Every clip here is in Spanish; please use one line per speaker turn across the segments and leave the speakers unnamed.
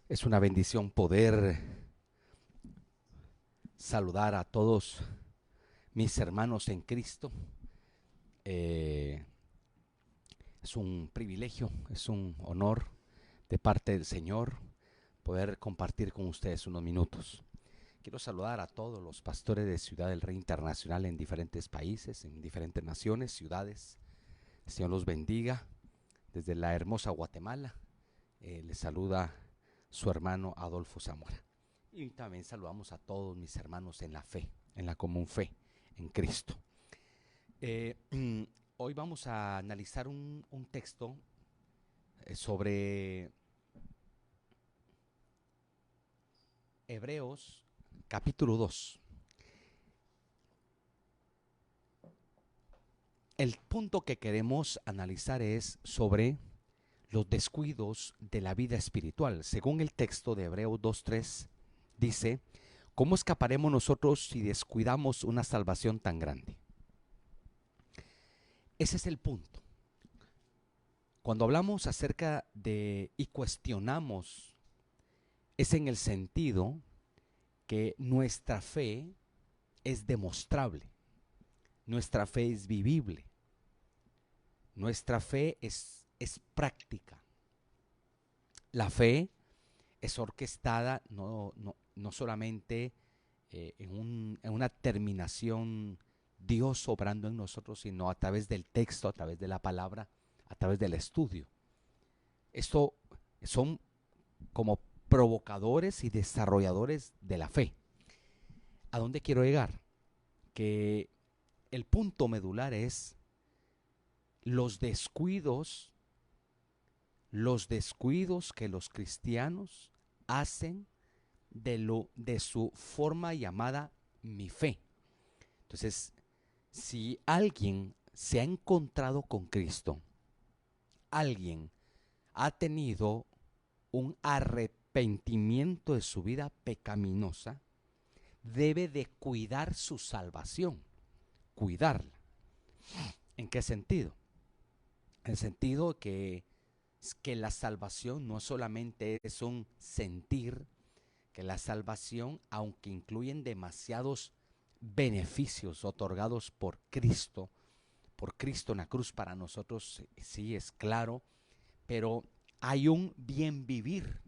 Es una bendición poder saludar a todos mis hermanos en Cristo. Eh, es un privilegio, es un honor de parte del Señor poder compartir con ustedes unos minutos. Quiero saludar a todos los pastores de Ciudad del Rey Internacional en diferentes países, en diferentes naciones, ciudades. El Señor los bendiga. Desde la hermosa Guatemala les saluda su hermano Adolfo Zamora. Y también saludamos a todos mis hermanos en la fe, en la común fe, en Cristo. Eh, Hoy vamos a analizar un texto sobre Hebreos capítulo 2. El punto que queremos analizar es sobre los descuidos de la vida espiritual. Según el texto de Hebreos 2:3 dice, ¿cómo escaparemos nosotros si descuidamos una salvación tan grande? Ese es el punto. Cuando hablamos acerca de y cuestionamos, es en el sentido que nuestra fe es demostrable, nuestra fe es vivible, nuestra fe es práctica. La fe es orquestada no solamente en una terminación Dios obrando en nosotros, sino a través del texto, a través de la palabra, a través del estudio. Esto son como provocadores y desarrolladores de la fe. ¿A dónde quiero llegar? Que el punto medular es los descuidos, los descuidos que los cristianos hacen de su forma llamada mi fe. Entonces, si alguien se ha encontrado con Cristo, alguien ha tenido un arrepentimiento de su vida pecaminosa, debe de cuidar su salvación, cuidarla. ¿En qué sentido? En el sentido que la salvación no solamente es un sentir, que la salvación, aunque incluyen demasiados beneficios otorgados por Cristo en la cruz para nosotros, sí es claro, pero hay un bien vivir.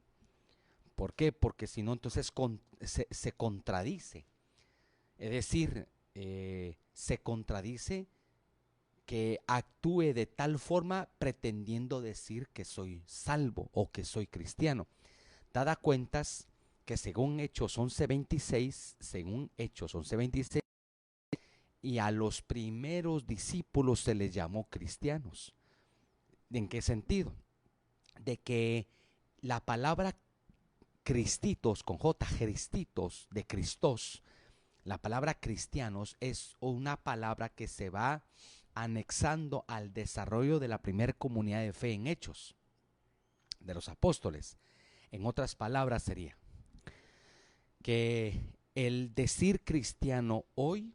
¿Por qué? Porque si no, entonces se contradice. Es decir, se contradice que actúe de tal forma pretendiendo decir que soy salvo o que soy cristiano. Dada cuentas que según Hechos 11:26, y a los primeros discípulos se les llamó cristianos. ¿En qué sentido? De que la palabra cristitos, con J, cristitos, de Cristos, la palabra cristianos es una palabra que se va anexando al desarrollo de la primera comunidad de fe en Hechos, de los apóstoles. En otras palabras sería que el decir cristiano hoy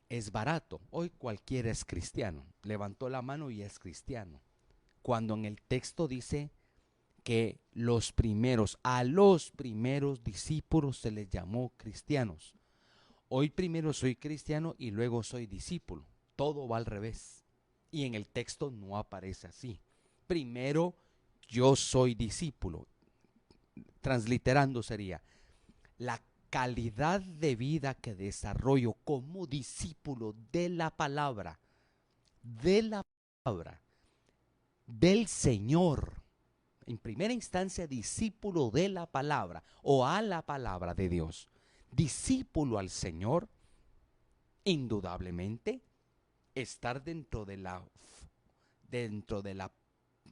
es barato. Hoy cualquiera es cristiano. Levantó la mano y es cristiano. Cuando en el texto dice que a los primeros discípulos se les llamó cristianos. Hoy primero soy cristiano y luego soy discípulo. Todo va al revés. Y en el texto no aparece así. Primero yo soy discípulo. Transliterando sería, la calidad de vida que desarrollo como discípulo de la palabra, del Señor, en primera instancia discípulo de la palabra o a la palabra de Dios, discípulo al Señor, indudablemente estar dentro de la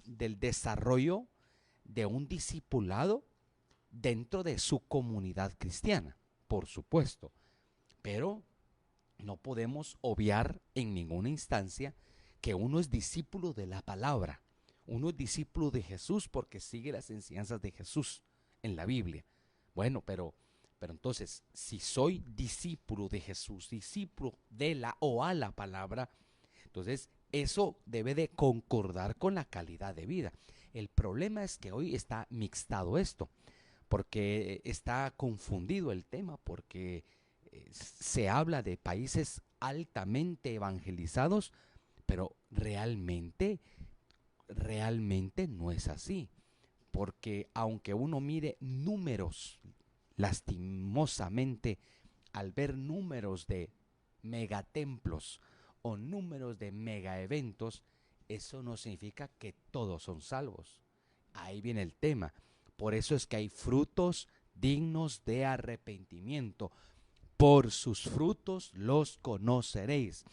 del desarrollo de un discipulado dentro de su comunidad cristiana, por supuesto, pero no podemos obviar en ninguna instancia que uno es discípulo de la palabra, uno es discípulo de Jesús porque sigue las enseñanzas de Jesús en la Biblia. Bueno, pero entonces, si soy discípulo de Jesús, discípulo de la o a la palabra, entonces eso debe de concordar con la calidad de vida. El problema es que hoy está mixtado esto, porque está confundido el tema, porque se habla de países altamente evangelizados, pero realmente no es así, porque aunque uno mire números, lastimosamente, al ver números de megatemplos o números de megaeventos, eso no significa que todos son salvos. Ahí viene el tema. Por eso es que hay frutos dignos de arrepentimiento. Por sus frutos los conoceréis.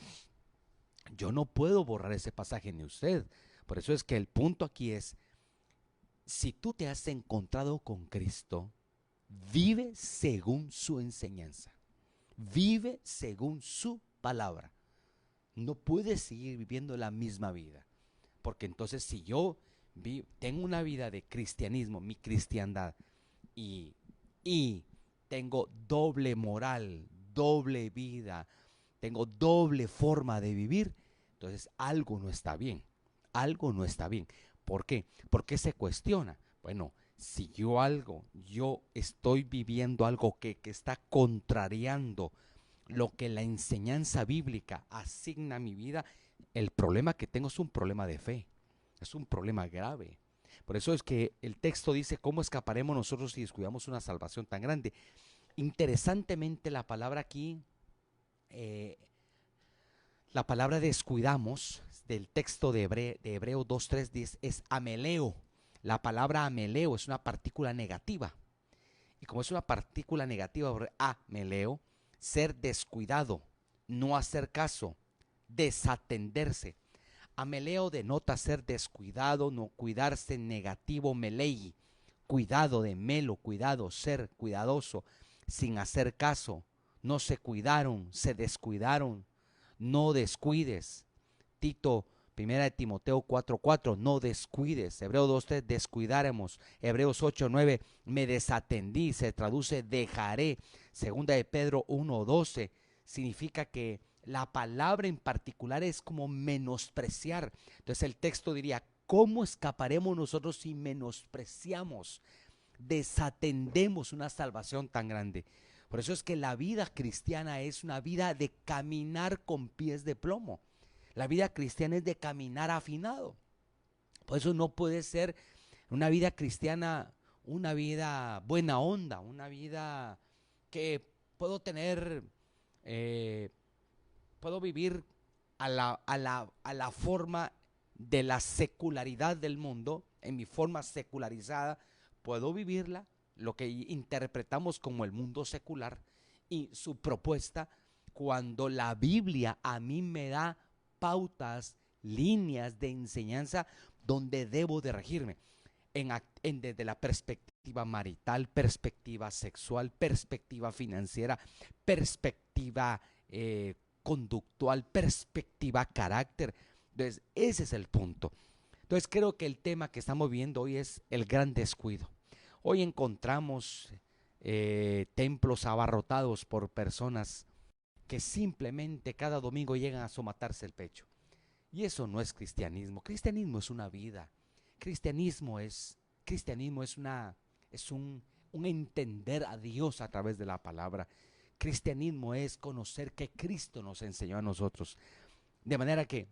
Yo no puedo borrar ese pasaje ni usted. Por eso es que el punto aquí es, si tú te has encontrado con Cristo, vive según su enseñanza. Vive según su palabra. No puedes seguir viviendo la misma vida. Porque entonces si yo tengo una vida de cristianismo, mi cristiandad, y, y tengo doble moral, doble vida, tengo doble forma de vivir, entonces algo no está bien. Algo no está bien. ¿Por qué? ¿Por qué se cuestiona? Bueno, si yo estoy viviendo algo que está contrariando lo que la enseñanza bíblica asigna a mi vida, el problema que tengo es un problema de fe, es un problema grave. Por eso es que el texto dice, ¿cómo escaparemos nosotros si descuidamos una salvación tan grande? Interesantemente la palabra aquí, eh, la palabra descuidamos del texto de Hebreo 2:3 es ameleo. La palabra ameleo es una partícula negativa. Y como es una partícula negativa, ameleo, ser descuidado, no hacer caso, desatenderse. Ameleo denota ser descuidado, no cuidarse, negativo, melei, cuidado de melo, cuidado, ser cuidadoso, sin hacer caso, no se cuidaron, se descuidaron, no descuides. Tito, primera de Timoteo 4:4, no descuides. Hebreos 2:3, descuidaremos. Hebreos 8:9, me desatendí, se traduce dejaré. Segunda de Pedro 1:12, significa que la palabra en particular es como menospreciar. Entonces el texto diría, ¿cómo escaparemos nosotros si menospreciamos, desatendemos una salvación tan grande? Por eso es que la vida cristiana es una vida de caminar con pies de plomo. La vida cristiana es de caminar afinado. Por eso no puede ser una vida cristiana, una vida buena onda, una vida que puedo tener, eh, puedo vivir a la forma de la secularidad del mundo, en mi forma secularizada, puedo vivirla, lo que interpretamos como el mundo secular, y su propuesta, cuando la Biblia a mí me da pautas, líneas de enseñanza donde debo de regirme, desde la perspectiva marital, perspectiva sexual, perspectiva financiera, perspectiva conductual, perspectiva carácter. Entonces, ese es el punto. Entonces, creo que el tema que estamos viendo hoy es el gran descuido. Hoy encontramos templos abarrotados por personas que simplemente cada domingo llegan a somatarse el pecho. Y eso no es cristianismo. Cristianismo es una vida. Cristianismo es un entender a Dios a través de la palabra. Cristianismo es conocer que Cristo nos enseñó a nosotros. De manera que,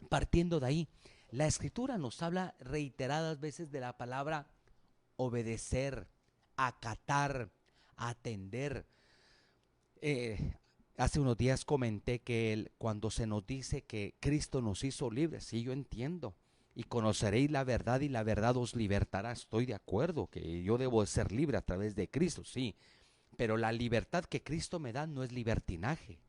partiendo de ahí, la Escritura nos habla reiteradas veces de la palabra obedecer, acatar, atender. Hace unos días comenté que cuando se nos dice que Cristo nos hizo libres, sí, yo entiendo. Y conoceréis la verdad y la verdad os libertará. Estoy de acuerdo que yo debo ser libre a través de Cristo, sí. Pero la libertad que Cristo me da no es libertinaje.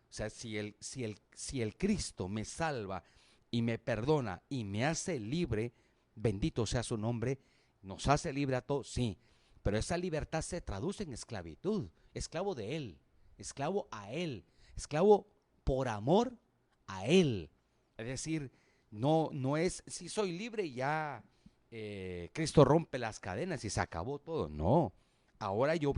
O sea, si el Cristo me salva y me perdona y me hace libre, bendito sea su nombre, nos hace libre a todos, sí. Pero esa libertad se traduce en esclavitud, esclavo de Él, esclavo a Él, esclavo por amor a Él. Es decir, no es, si soy libre ya Cristo rompe las cadenas y se acabó todo. No, ahora yo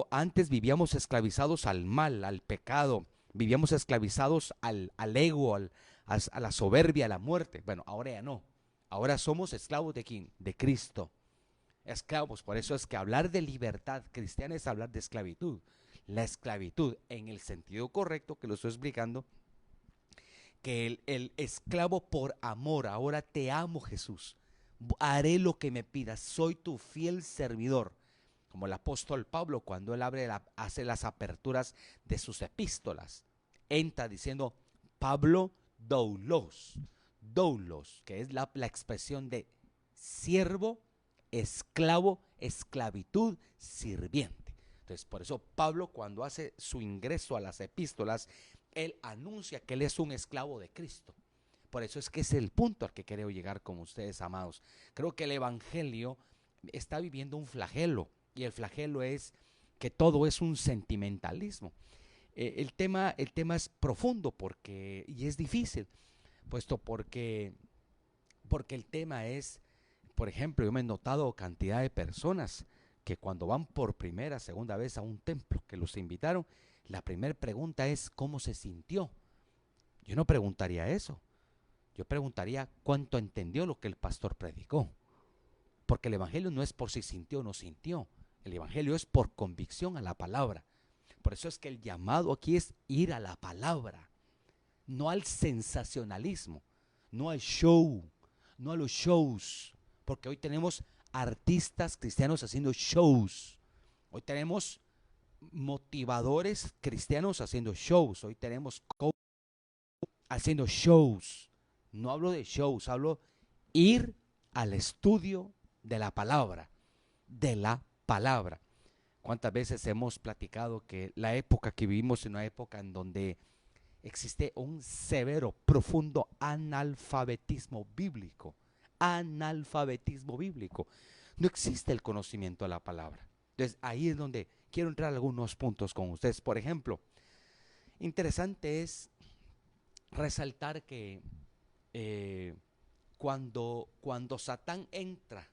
antes vivíamos esclavizados al mal, al pecado, vivíamos esclavizados al ego, a la soberbia, a la muerte. Bueno, ahora ya no. Ahora somos esclavos de quién? De Cristo. Esclavos, por eso es que hablar de libertad cristiana es hablar de esclavitud. La esclavitud, en el sentido correcto que lo estoy explicando, que el esclavo por amor, ahora te amo Jesús, haré lo que me pidas, soy tu fiel servidor. Como el apóstol Pablo cuando él hace las aperturas de sus epístolas, entra diciendo Pablo doulos, doulos, que es la expresión de siervo, esclavo, esclavitud, sirviente. Entonces, por eso Pablo cuando hace su ingreso a las epístolas, él anuncia que él es un esclavo de Cristo. Por eso es que es el punto al que quiero llegar con ustedes, amados. Creo que el evangelio está viviendo un flagelo, y el flagelo es que todo es un sentimentalismo. El tema es profundo y es difícil, puesto porque el tema es, por ejemplo, yo me he notado cantidad de personas que cuando van por primera, segunda vez a un templo que los invitaron, la primera pregunta es ¿cómo se sintió? Yo no preguntaría eso. Yo preguntaría cuánto entendió lo que el pastor predicó. Porque el evangelio no es por si sintió o no sintió. El evangelio es por convicción a la palabra. Por eso es que el llamado aquí es ir a la palabra, no al sensacionalismo, no al show, no a los shows. Porque hoy tenemos artistas cristianos haciendo shows. Hoy tenemos motivadores cristianos haciendo shows. Hoy tenemos coaches haciendo shows. No hablo de shows, hablo ir al estudio de la palabra, de la palabra. ¿Cuántas veces hemos platicado que la época que vivimos es una época en donde existe un severo, profundo analfabetismo bíblico? Analfabetismo bíblico. No existe el conocimiento de la palabra. Entonces ahí es donde quiero entrar a algunos puntos con ustedes. Por ejemplo, interesante es resaltar que cuando Satán entra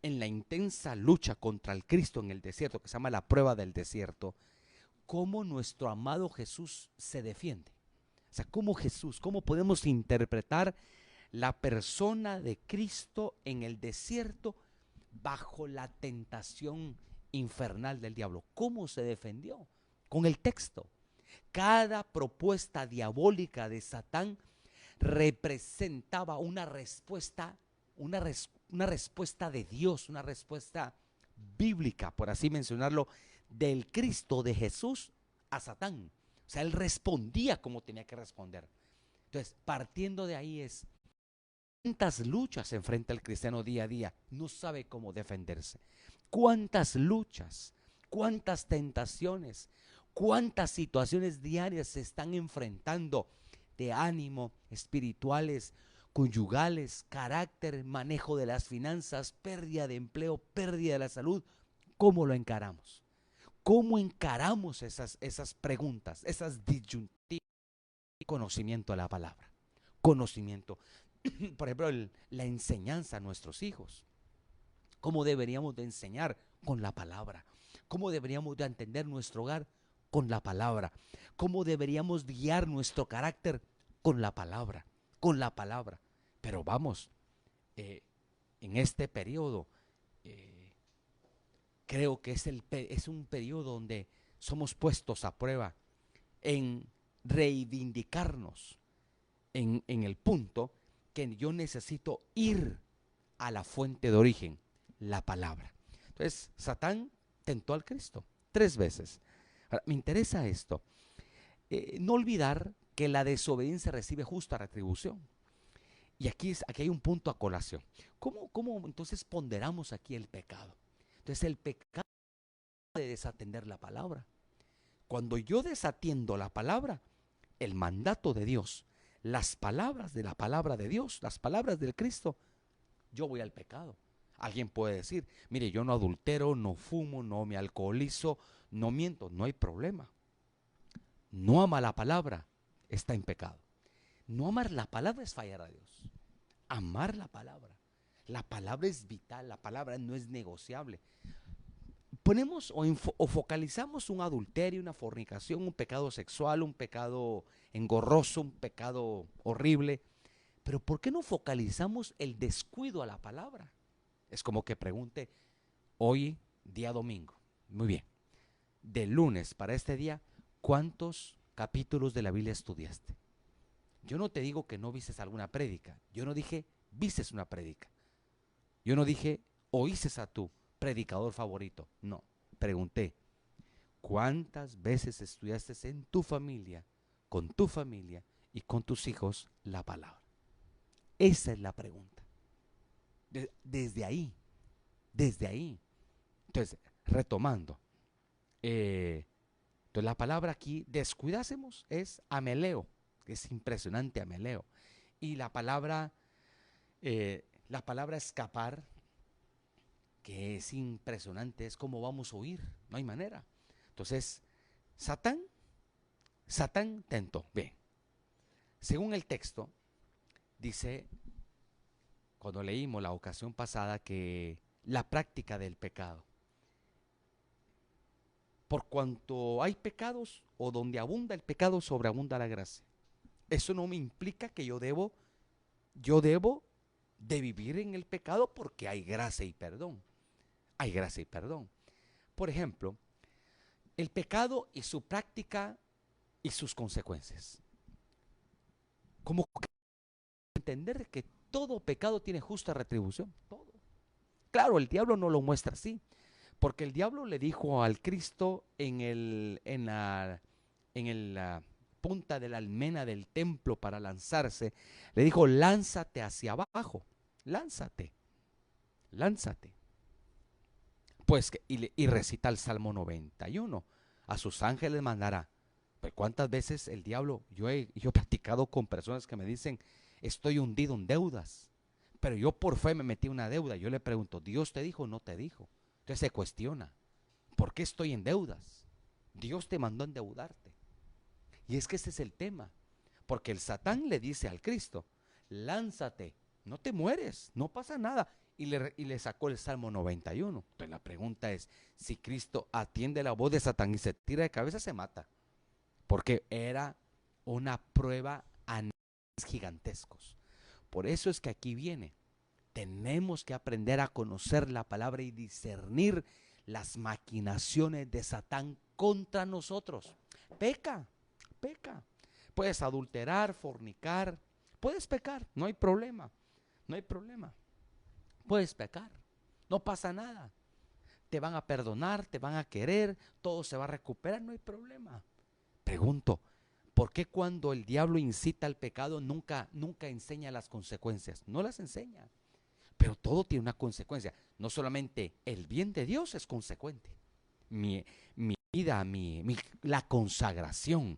en la intensa lucha contra el Cristo en el desierto, que se llama la prueba del desierto, cómo nuestro amado Jesús se defiende. O sea, cómo podemos interpretar la persona de Cristo en el desierto bajo la tentación infernal del diablo. ¿Cómo se defendió? Con el texto. Cada propuesta diabólica de Satán representaba una respuesta, una respuesta de Dios, una respuesta bíblica, por así mencionarlo, del Cristo, de Jesús a Satán. O sea, él respondía como tenía que responder. Entonces, partiendo de ahí es, ¿cuántas luchas enfrenta el cristiano día a día? No sabe cómo defenderse. ¿Cuántas luchas? ¿Cuántas tentaciones? ¿Cuántas situaciones diarias se están enfrentando de ánimo, espirituales, conyugales, carácter, manejo de las finanzas, pérdida de empleo, pérdida de la salud? ¿Cómo lo encaramos? ¿Cómo encaramos esas preguntas, esas disyuntivas? Conocimiento de la palabra, conocimiento. Por ejemplo, la enseñanza a nuestros hijos. ¿Cómo deberíamos de enseñar? Con la palabra. ¿Cómo deberíamos de entender nuestro hogar? Con la palabra. ¿Cómo deberíamos guiar nuestro carácter? Con la palabra, con la palabra. Pero vamos, en este periodo, creo que es un periodo donde somos puestos a prueba en reivindicarnos en el punto que yo necesito ir a la fuente de origen, la palabra. Entonces, Satán tentó al Cristo 3 veces. Ahora, me interesa esto. No olvidar que la desobediencia recibe justa retribución. Y aquí hay un punto a colación. ¿Cómo entonces ponderamos aquí el pecado? Entonces, el pecado de desatender la palabra. Cuando yo desatiendo la palabra, el mandato de Dios, las palabras de la palabra de Dios, las palabras del Cristo, yo voy al pecado. Alguien puede decir, mire, yo no adultero, no fumo, no me alcoholizo, no miento, no hay problema. No ama la palabra, está en pecado. No amar la palabra es fallar a Dios. Amar la palabra. La palabra es vital, la palabra no es negociable. Ponemos o focalizamos un adulterio, una fornicación, un pecado sexual, un pecado engorroso, un pecado horrible. Pero ¿por qué no focalizamos el descuido a la palabra? Es como que pregunte, Hoy, día domingo. Muy bien. De lunes para este día, ¿cuántos capítulos de la Biblia estudiaste? Yo no te digo que no vistes alguna prédica. Yo no dije vistes una prédica. Yo no dije oíces a tu predicador favorito. No. Pregunté, ¿cuántas veces estudiaste en tu familia, con tu familia y con tus hijos la palabra? Esa es la pregunta. Desde ahí, desde ahí. Entonces, retomando, entonces la palabra aquí, descuidásemos, es ameleo, que es impresionante ameleo. Y la palabra escapar, que es impresionante, es como vamos a huir, no hay manera. Entonces, Satán, Satán tentó. Bien, según el texto, dice, cuando leímos la ocasión pasada, que la práctica del pecado. Por cuanto hay pecados, o donde abunda el pecado, sobreabunda la gracia. Eso no me implica que yo debo de vivir en el pecado porque hay gracia y perdón. Hay gracia y perdón. Por ejemplo, el pecado y su práctica y sus consecuencias. Como que entender que todo pecado tiene justa retribución. Todo. Claro, el diablo no lo muestra así. Porque el diablo le dijo al Cristo en la punta de la almena del templo para lanzarse, le dijo, lánzate hacia abajo, lánzate, lánzate. Pues, y recita el Salmo 91, a sus ángeles mandará. Pues, ¿cuántas veces el diablo, yo he platicado con personas que me dicen, estoy hundido en deudas, pero yo por fe me metí en una deuda? Yo le pregunto, ¿Dios te dijo o no te dijo? Entonces se cuestiona, ¿por qué estoy en deudas? Dios te mandó a endeudarte. Y es que ese es el tema. Porque el Satán le dice al Cristo, lánzate, no te mueres, no pasa nada. Y le sacó el Salmo 91. Entonces la pregunta es, si Cristo atiende la voz de Satán y se tira de cabeza, se mata. Porque era una prueba a niveles gigantescos. Por eso es que aquí viene. Tenemos que aprender a conocer la palabra y discernir las maquinaciones de Satán contra nosotros. Peca, peca. Puedes adulterar, fornicar, puedes pecar, no hay problema, no hay problema. Puedes pecar, no pasa nada. Te van a perdonar, te van a querer, todo se va a recuperar, no hay problema. Pregunto, ¿por qué cuando el diablo incita al pecado nunca enseña las consecuencias? No las enseña. Pero todo tiene una consecuencia. No solamente el bien de Dios es consecuente. Mi vida, la consagración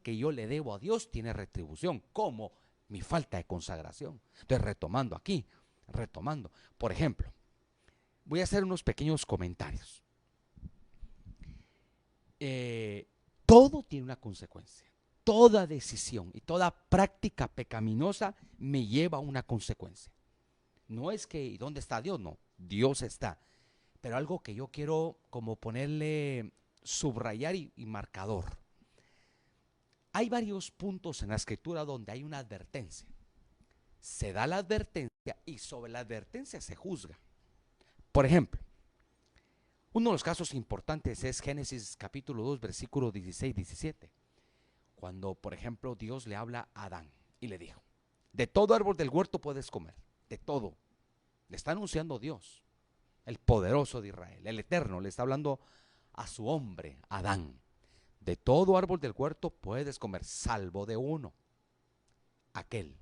que yo le debo a Dios tiene retribución, como mi falta de consagración. Entonces, retomando. Por ejemplo, voy a hacer unos pequeños comentarios. Todo tiene una consecuencia. Toda decisión y toda práctica pecaminosa me lleva a una consecuencia. No es que, ¿y dónde está Dios? No, Dios está. Pero algo que yo quiero como ponerle subrayar y marcador. Hay varios puntos en la escritura donde hay una advertencia. Se da la advertencia y sobre la advertencia se juzga. Por ejemplo, uno de los casos importantes es Génesis capítulo 2, versículo 16-17. Cuando, por ejemplo, Dios le habla a Adán y le dijo, de todo árbol del huerto puedes comer, de todo. Le está anunciando Dios, el poderoso de Israel, el eterno, le está hablando a su hombre, Adán. De todo árbol del huerto puedes comer, salvo de uno, aquel,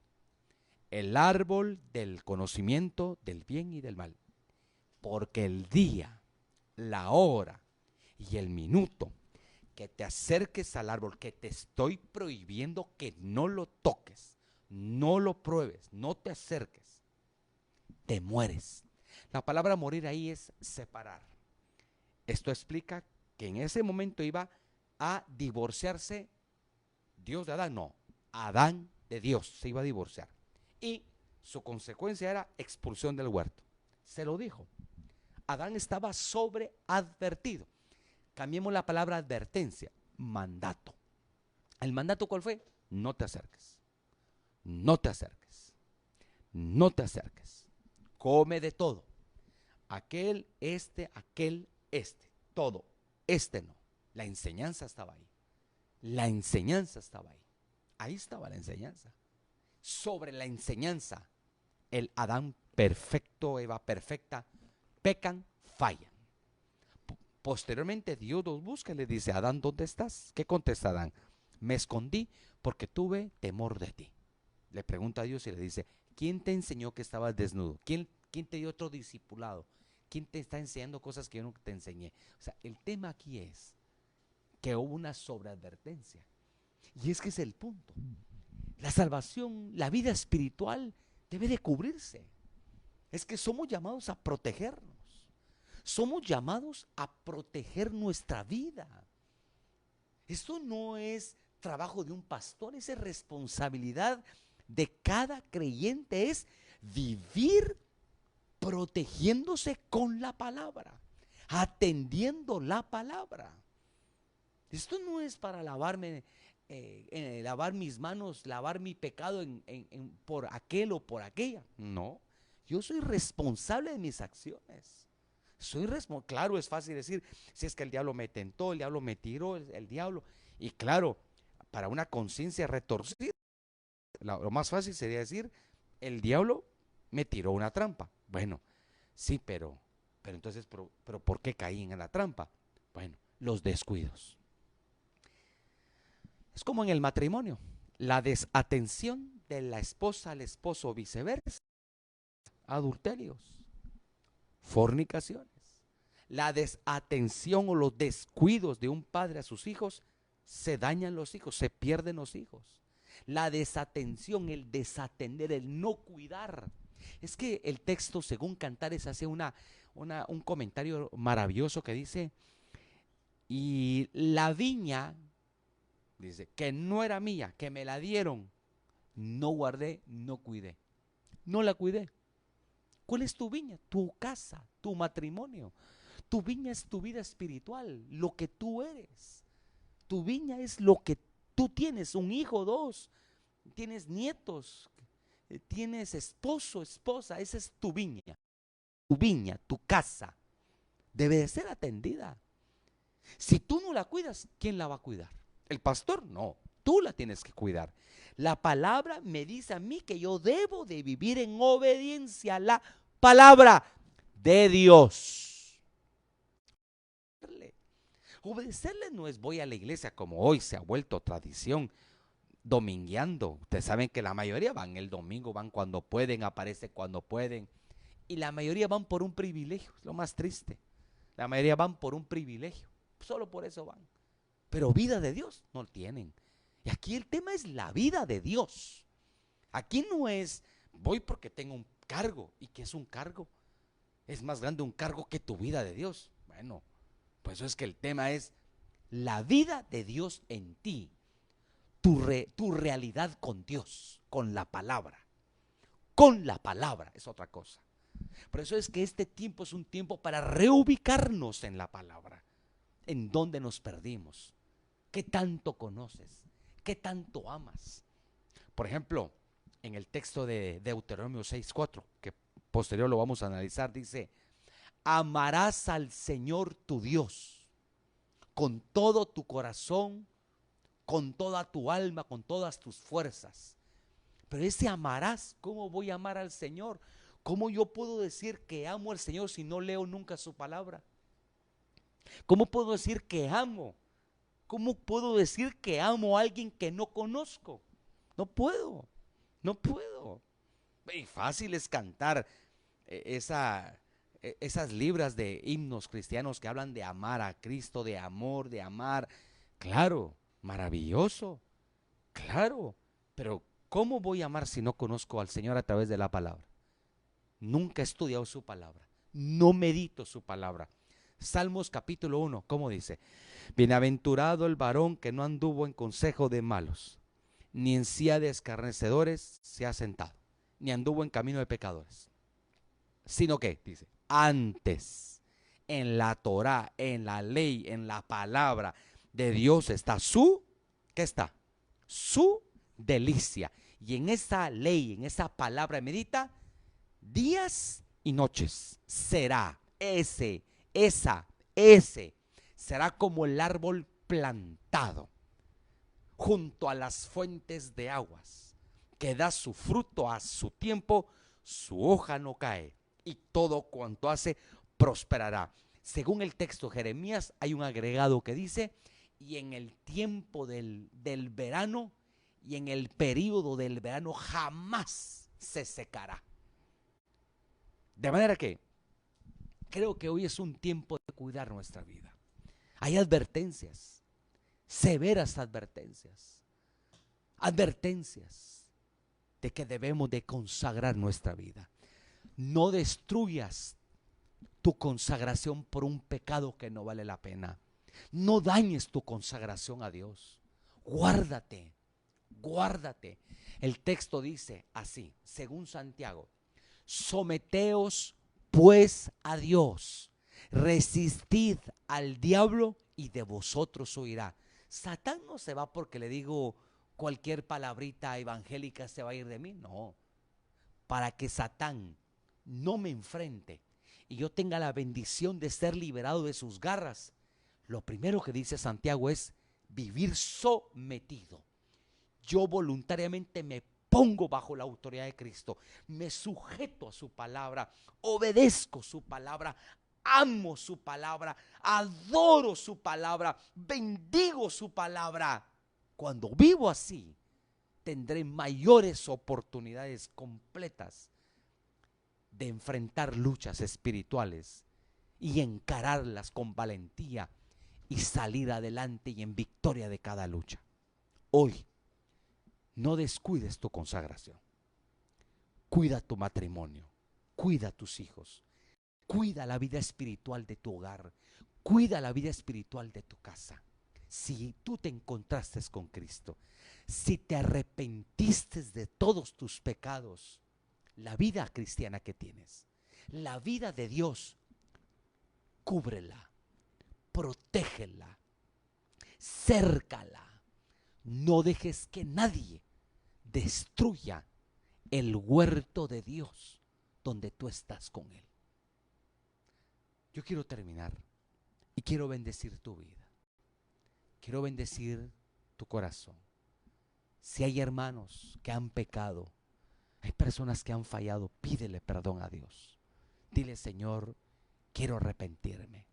el árbol del conocimiento del bien y del mal. Porque el día, la hora y el minuto que te acerques al árbol, que te estoy prohibiendo que no lo toques, no lo pruebes, no te acerques, te mueres. La palabra morir ahí es separar. Esto explica que en ese momento iba a divorciarse Dios de Adán. No, Adán de Dios se iba a divorciar. Y su consecuencia era expulsión del huerto. Se lo dijo. Adán estaba sobreadvertido. Cambiemos la palabra advertencia, mandato. ¿El mandato cuál fue? No te acerques, no te acerques, no te acerques. Come de todo. aquel, aquel, todo. Este no. La enseñanza estaba ahí. La enseñanza estaba ahí. Ahí estaba la enseñanza. Sobre la enseñanza, el Adán perfecto, Eva perfecta, pecan, fallan. Posteriormente Dios los busca y le dice, Adán, ¿dónde estás? ¿Qué contesta Adán? Me escondí porque tuve temor de ti. Le pregunta a Dios y le dice, ¿quién te enseñó que estabas desnudo? ¿Quién te dio otro discipulado? ¿Quién te está enseñando cosas que yo no te enseñé? O sea, el tema aquí es que hubo una sobreadvertencia. Y es que es el punto. La salvación, la vida espiritual debe de cubrirse. Es que somos llamados a protegernos. Somos llamados a proteger nuestra vida. Esto no es trabajo de un pastor, es responsabilidad de cada creyente, es vivir protegiéndose con la palabra, atendiendo la palabra. Esto no es para lavarme, lavar mis manos, lavar mi pecado por aquel o por aquella. No, yo soy responsable de mis acciones. Claro, es fácil decir, si es que el diablo me tentó, el diablo me tiró, el diablo. Y claro, para una conciencia retorcida, lo más fácil sería decir, el diablo me tiró una trampa. Bueno, sí, pero entonces, pero ¿por qué caí en la trampa? Bueno, los descuidos. Es como en el matrimonio, la desatención de la esposa al esposo o viceversa, adulterios, fornicaciones. La desatención o los descuidos de un padre a sus hijos, se dañan los hijos, se pierden los hijos. La desatención, el desatender, el no cuidar. Es que el texto, según Cantares, hace un comentario maravilloso que dice, y la viña, dice, que no era mía, que me la dieron, no guardé, no cuidé. No la cuidé. ¿Cuál es tu viña? Tu casa, tu matrimonio. Tu viña es tu vida espiritual, lo que tú eres. Tu viña es lo que tú tienes, un hijo, dos, tienes nietos, tienes esposo, esposa, esa es tu viña. Tu viña, tu casa, debe de ser atendida. Si tú no la cuidas, ¿quién la va a cuidar? ¿El pastor? No, tú la tienes que cuidar. La palabra me dice a mí que yo debo de vivir en obediencia a la palabra de Dios. Obedecerle no es voy a la iglesia como hoy se ha vuelto tradición, domingueando. Ustedes saben que la mayoría van el domingo, van cuando pueden, aparece cuando pueden. Y la mayoría van por un privilegio, es lo más triste. La mayoría van por un privilegio, solo por eso van. Pero vida de Dios no tienen. Y aquí el tema es la vida de Dios. Aquí no es voy porque tengo un cargo. ¿Y qué es un cargo? Es más grande un cargo que tu vida de Dios. Bueno, pues eso es que el tema es la vida de Dios en ti, tu realidad con Dios, con la palabra. Con la palabra es otra cosa. Por eso es que este tiempo es un tiempo para reubicarnos en la palabra. ¿En dónde nos perdimos? ¿Qué tanto conoces? ¿Qué tanto amas? Por ejemplo, en el texto de Deuteronomio 6:4, que posterior lo vamos a analizar, dice, amarás al Señor tu Dios con todo tu corazón, con toda tu alma, con todas tus fuerzas. Pero ese amarás, ¿cómo voy a amar al Señor? ¿Cómo yo puedo decir que amo al Señor si no leo nunca su palabra? ¿Cómo puedo decir que amo? ¿Cómo puedo decir que amo a alguien que no conozco? No puedo, no puedo. Y fácil es cantar esas libras de himnos cristianos que hablan de amar a Cristo, de amor, de amar. Claro, maravilloso, claro, pero ¿cómo voy a amar si no conozco al Señor a través de la palabra? Nunca he estudiado su palabra, no medito su palabra. Salmos capítulo 1, ¿cómo dice? Bienaventurado el varón que no anduvo en consejo de malos, ni en silla de escarnecedores se ha sentado, ni anduvo en camino de pecadores, sino que, dice, antes en la Torá, en la ley, en la palabra de Dios está ¿qué está? Su delicia. Y en esa ley, en esa palabra medita días y noches. Será ese, será como el árbol plantado junto a las fuentes de aguas, que da su fruto a su tiempo, su hoja no cae, y todo cuanto hace prosperará. Según el texto de Jeremías, hay un agregado que dice, y en el tiempo del verano, y en el período del verano jamás se secará. De manera que creo que hoy es un tiempo de cuidar nuestra vida. Hay advertencias, severas advertencias, advertencias de que debemos de consagrar nuestra vida. No destruyas tu consagración por un pecado que no vale la pena. No dañes tu consagración a Dios. Guárdate, guárdate. El texto dice así, según Santiago, someteos pues a Dios, resistid al diablo y de vosotros huirá. Satán no se va porque le digo cualquier palabrita evangélica se va a ir de mí, no. Para que Satán no me enfrente y yo tenga la bendición de ser liberado de sus garras, lo primero que dice Santiago es vivir sometido. Yo voluntariamente me pongo bajo la autoridad de Cristo, me sujeto a su palabra, obedezco su palabra, amo su palabra, adoro su palabra, bendigo su palabra. Cuando vivo así, tendré mayores oportunidades completas de enfrentar luchas espirituales y encararlas con valentía y salir adelante y en victoria de cada lucha. Hoy, no descuides tu consagración. Cuida tu matrimonio, cuida a tus hijos, cuida la vida espiritual de tu hogar, cuida la vida espiritual de tu casa. Si tú te encontraste con Cristo, si te arrepentiste de todos tus pecados, la vida cristiana que tienes, la vida de Dios, cúbrela, protégela, cércala. No dejes que nadie destruya el huerto de Dios donde tú estás con Él. Yo quiero terminar y quiero bendecir tu vida. Quiero bendecir tu corazón. Si hay hermanos que han pecado, hay personas que han fallado, pídele perdón a Dios. Dile, Señor, quiero arrepentirme,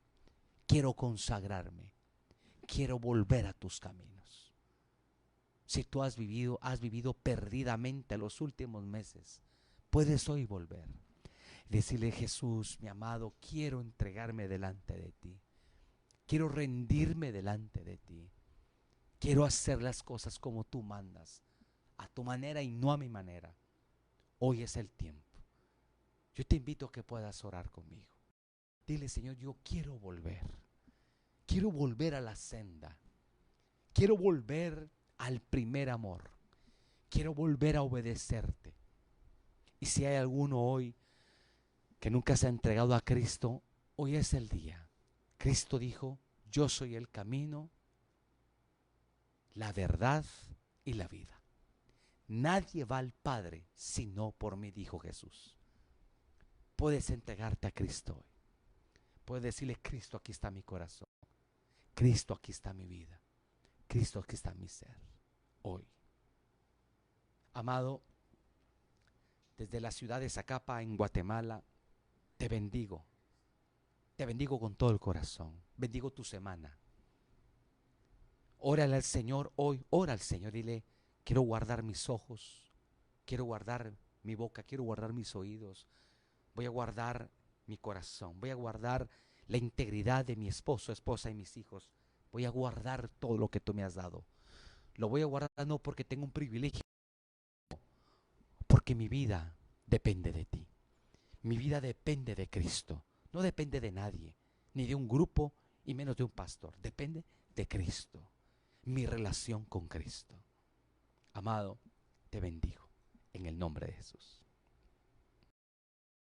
quiero consagrarme, quiero volver a tus caminos. Si tú has vivido perdidamente los últimos meses, puedes hoy volver. Decirle, Jesús, mi amado, quiero entregarme delante de ti. Quiero rendirme delante de ti. Quiero hacer las cosas como tú mandas, a tu manera y no a mi manera. Hoy es el tiempo. Yo te invito a que puedas orar conmigo. Dile, Señor, yo quiero volver. Quiero volver a la senda. Quiero volver al primer amor. Quiero volver a obedecerte. Y si hay alguno hoy que nunca se ha entregado a Cristo, hoy es el día. Cristo dijo, yo soy el camino, la verdad y la vida. Nadie va al Padre sino por mí, dijo Jesús. Puedes entregarte a Cristo hoy. Puedes decirle, Cristo, aquí está mi corazón. Cristo, aquí está mi vida. Cristo, aquí está mi ser. Hoy. Amado, desde la ciudad de Zacapa, en Guatemala, te bendigo. Te bendigo con todo el corazón. Bendigo tu semana. Órale al Señor hoy. Ora al Señor. Dile, quiero guardar mis ojos. Quiero guardar mi boca. Quiero guardar mis oídos. Voy a guardar mi corazón. Voy a guardar la integridad de mi esposo, esposa y mis hijos. Voy a guardar todo lo que tú me has dado. Lo voy a guardar no porque tengo un privilegio, porque mi vida depende de ti. Mi vida depende de Cristo. No depende de nadie, ni de un grupo, y menos de un pastor. Depende de Cristo. Mi relación con Cristo. Amado, te bendigo en el nombre de Jesús.